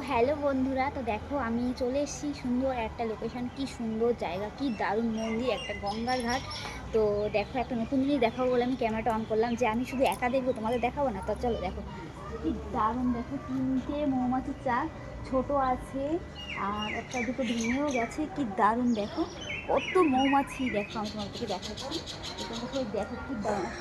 Hello বন্ধুরা, তো দেখো আমি চলে এসেছি সুন্দর একটা লোকেশন। কি সুন্দর জায়গা, কি দারুণ মন্দির, একটা গঙ্গার ঘাট। তো দেখো একটা নতুন জিনিস দেখাবো বলে আমি ক্যামেরাটা অন করলাম, যে আমি শুধু একা দেখবো, তোমাদের দেখাবো না। তো চলো দেখো কি দারুণ। দেখো তিনটে মৌমাছির চাক, ছোট আছে আর একটা দুটো ভেঙেও গেছে। কি দারুণ দেখো, কত মৌমাছি। দেখো আমি তোমাদেরকে দেখাচ্ছি, দেখো দেখো কি দারুণ।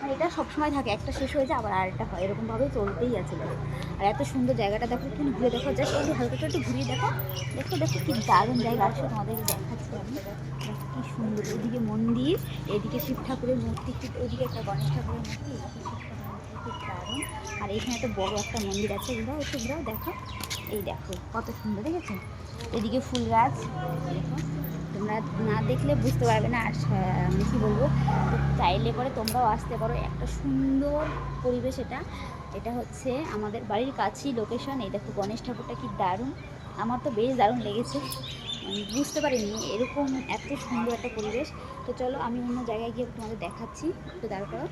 আর এটা সবসময় থাকে, একটা শেষ হয়ে যায় আবার আরেকটা হয়, এরকমভাবে চলতেই আছে। দেখো আর এত সুন্দর জায়গাটা, দেখো একটু ঘুরে দেখো, জাস্ট একটু হালকা করে একটু ঘুরিয়ে দেখো। দেখো দেখো কি দারুণ জায়গা আছে, তোমাদেরকে দেখাচ্ছি আমি। দেখো কি সুন্দর, এদিকে মন্দির, এদিকে শিব ঠাকুরের মূর্তি, ওইদিকে একটা গণেশ ঠাকুরের মূর্তি, এদিকে শিব ঠাকুরের মূর্তি, খুব দারুণ। আর এইখানে তো বড় একটা মন্দির আছে, এগুলো একটু ঘুরাও দেখো। এই দেখো কত সুন্দর, দেখেছো? এদিকে ফুল গাছ, দেখো তোমরা না দেখলে বুঝতে পারবে না। আর আমি কী বলবো, চাইলে পরে তোমরাও আসতে পারো, একটা সুন্দর পরিবেশ এটা। এটা হচ্ছে আমাদের বাড়ির কাছেই লোকেশন। এই দেখো গণেশ ঠাকুরটা কি দারুণ, আমার তো বেশ দারুণ লেগেছে। বুঝতে পারিনি এরকম এত সুন্দর একটা পরিবেশ। তো চলো আমি অন্য জায়গায় গিয়ে তোমাদের দেখাচ্ছি, একটু দাঁড় করো।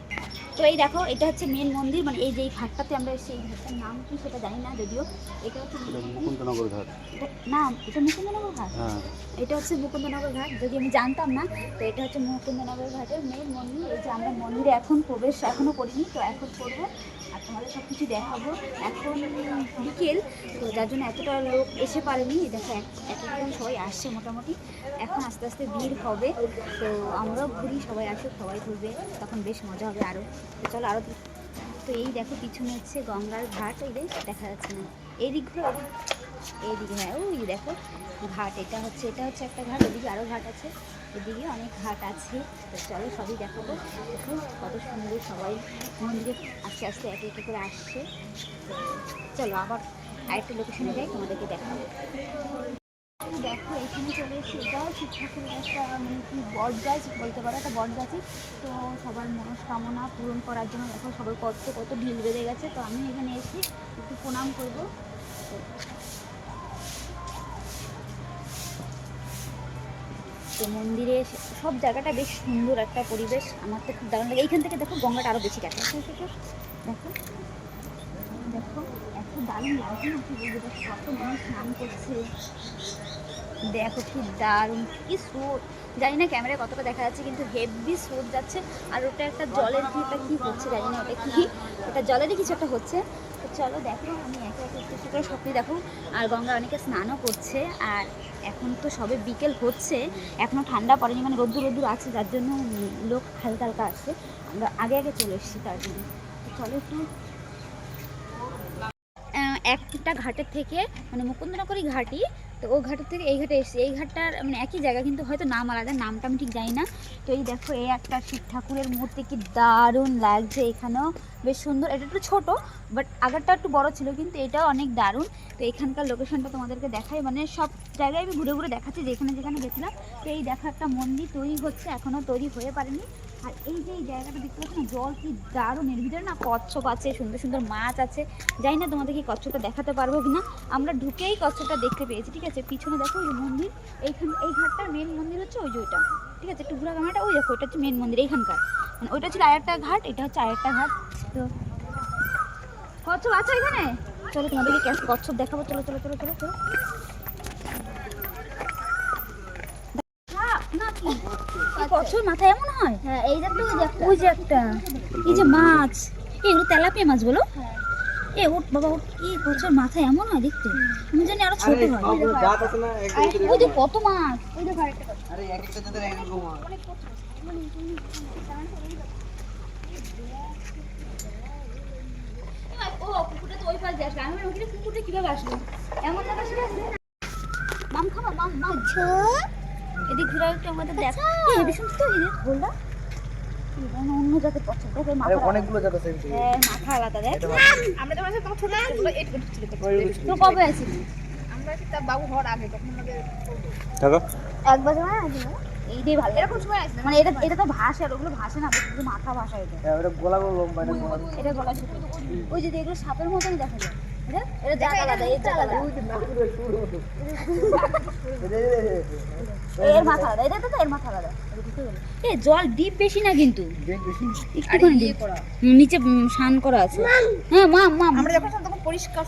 তো এই দেখো এটা হচ্ছে মেন মন্দির, মানে এই যে এই ঘাটটাতে আমরা এসে, এই ঘাটটার নাম কি সেটা জানি না যদিও। এটা হচ্ছে মুকুন্দনগর ঘাট। না, এটা মুকুন্দনগর ঘাট। হ্যাঁ, এটা হচ্ছে মুকুন্দনগর ঘাট, যদি আমি জানতাম না। তো এটা হচ্ছে মুকুন্দনগর ঘাটের মেন মন্দির। এই যে আমরা মন্দিরে এখন প্রবেশ এখনও করিনি, তো এখন করবো আর তোমাদের সব কিছু দেখাবো। এখন বিকেল, তো যার জন্য এতটা লোক এসে পারেনি। দেখো এখন সবাই আসছে মোটামুটি, এখন আস্তে আস্তে ভিড় হবে। তো আমরাও ঘুরি, সবাই আসুক, সবাই ঘুরবে, তখন বেশ মজা হবে আরও। তো চলো আরও। তো এই দেখো পিছনে হচ্ছে গঙ্গার ঘাট, এই দেখা যাচ্ছে না, এই দিক ঘুরে, এইদিকে, হ্যাঁ ওই দেখো ঘাট। এটা হচ্ছে একটা ঘাট, ওদিকে আরও ঘাট আছে, এদিকে অনেক ঘাট আছে। তো চলো সবই দেখাবো। দেখো কত সুন্দর, সবাই মন্দিরে আস্তে আস্তে একে একে করে আসছে। চলো আবার আরেকটা লোকেশনে যাই, তোমাদেরকে দেখাবো। দেখো এখানে চলে এসেছি, এটাও শিব ঠাকুরের একটা মানে কি বট গাছ বলতে পারো, একটা বট গাছই। তো সবার মনস্কামনা পূরণ করার জন্য দেখো সবাই কত ঢিল বেঁধে গেছে। তো আমি এখানে এসে একটু প্রণাম করবো। তো মন্দিরে সব জায়গাটা বেশ সুন্দর একটা পরিবেশ, আমার তো খুব দারুণ লাগে। এইখান থেকে দেখো গঙ্গাটা আরও বেশি কাছে, দেখো দেখো এত দারুণ লাগে না কি বলবো। দেখো কত মানুষ স্নান করছে, দেখো কি দারুণ, কি স্রোত। জানি না ক্যামেরায় কতটা দেখা যাচ্ছে, কিন্তু হেভি স্রোত যাচ্ছে। আর ওটা একটা জলের কি হচ্ছে জানি না, ওটা কি, ওটা জলেরই কিছু একটা হচ্ছে। তো চলো দেখো, আমি একে একে একটু করে সবই দেখো। আর গঙ্গা অনেকে স্নানও করছে। আর এখন তো সবে বিকেল হচ্ছে, এখনও ঠান্ডা পড়েনি, মানে রোদ্দুর আছে, যার জন্য লোক হালকা হালকা আসছে। আমরা আগে আগে চলে এসেছি তার জন্য। তো চলো একটু একটা ঘাটের থেকে, মানে মুকুন্দনগরী ঘাটই, তো ও ঘাটের থেকে এই ঘাটে এসেছি। এই ঘাটটার মানে একই জায়গা, কিন্তু হয়তো নাম আলাদা, নামটা আমি ঠিক জানি না। তো এই দেখো এই একটা শিব ঠাকুরের মূর্তি, কি দারুণ লাগছে। এখানেও বেশ সুন্দর, এটা একটু ছোটো, বাট আগেরটা একটু বড় ছিল, কিন্তু এটাও অনেক দারুণ। তো এখানকার লোকেশনটা তোমাদেরকে দেখাই, মানে সব জায়গায় আমি ঘুরে ঘুরে দেখাচ্ছি, যেখানে যেখানে গেছিলাম। তো এই দেখো একটা মন্দির তৈরি হচ্ছে, এখনও তৈরি হয়ে পারেনি। আর এই যে এই জায়গাটা দেখতে পাচ্ছি না, জল কি দারুণ, এর ভিতরে না কচ্ছপ আছে, সুন্দর সুন্দর মাছ আছে। জানি না তোমাদের কি কচ্ছপটা দেখাতে পারবো কিনা, আমরা ঢুকেই কচ্ছপটা দেখতে পেয়েছি। ঠিক আছে, পিছনে দেখো ওই মন্দির, এইখানে এই ঘাটটার মেন মন্দির হচ্ছে ওই যে ওইটা। ঠিক আছে, একটু ঘোরা ক্যামেরাটা, ওই দেখো ওইটা হচ্ছে মেন মন্দির এইখানকার, মানে ওইটা ছিল আরেকটা ঘাট, এটা হচ্ছে আরেকটা ঘাট। তো কচ্ছপ আছে এখানে, চলো তোমাদেরকে কচ্ছপ দেখাবো, চলো চলো চলো চলো চলো। কচ্ছপ মাথা এমন হয়, হ্যাঁ এই দেখো, ওই যে একটা, এই যে মাছ, এগুলো তেলাপিয়া মাছ বলো। এ ওট বাবা ওট, কি কচ্ছপের মাথা এমন হয় দেখতে, আমি জানি আরো ছোট হয়। ওই যে কত মাছ, ওই দেখো আরেকটা, আরে এক একটা তাদের এক রকম মাছ। ও কুকুরটা তো ওই পাশ দিয়ে আসলো, আমি ওখানে কুকুরটা কিভাবে আসলো এমন জায়গা ছিল। মাম খাবা, মাম মাম ছো, এদিক ঘুরে একটু আমাদের দেখ। হেবি সুন্দর তো এই গোলটা, অন্য জাতের পছন্দ, মাথা অনেকগুলো জাত আছে, হ্যাঁ মাথা আলাদা। দেখ আমরা যখন আসলে তখন ছোট ছিল, এইটুকু ছিল। তো কবে আসিস? আমরা কি তার বাবু হওয়ার আগে, তখন আমাদের দেখো এক বছর আগে। এই দিয়ে ভালো এরকম সময় আসছে, মানে এটা তো ভাষা, আর ওগুলো ভাষা না, শুধু মাথা ভাষা। এটা গলা লম্বা, এটা গলা ছোট। ওই যে এগুলো সাপের মতনই দেখা যায়, এটা জাত আলাদা, এর জাত আলাদা, এর মাথা আলাদা, এটা তো এর মাথা আলাদা। এ জল ডিপ বেশি না, কিন্তু একটুখানি নিচে স্নান করা আছে। হ্যাঁ মা মা, আমরা যখন তখন পরিষ্কার।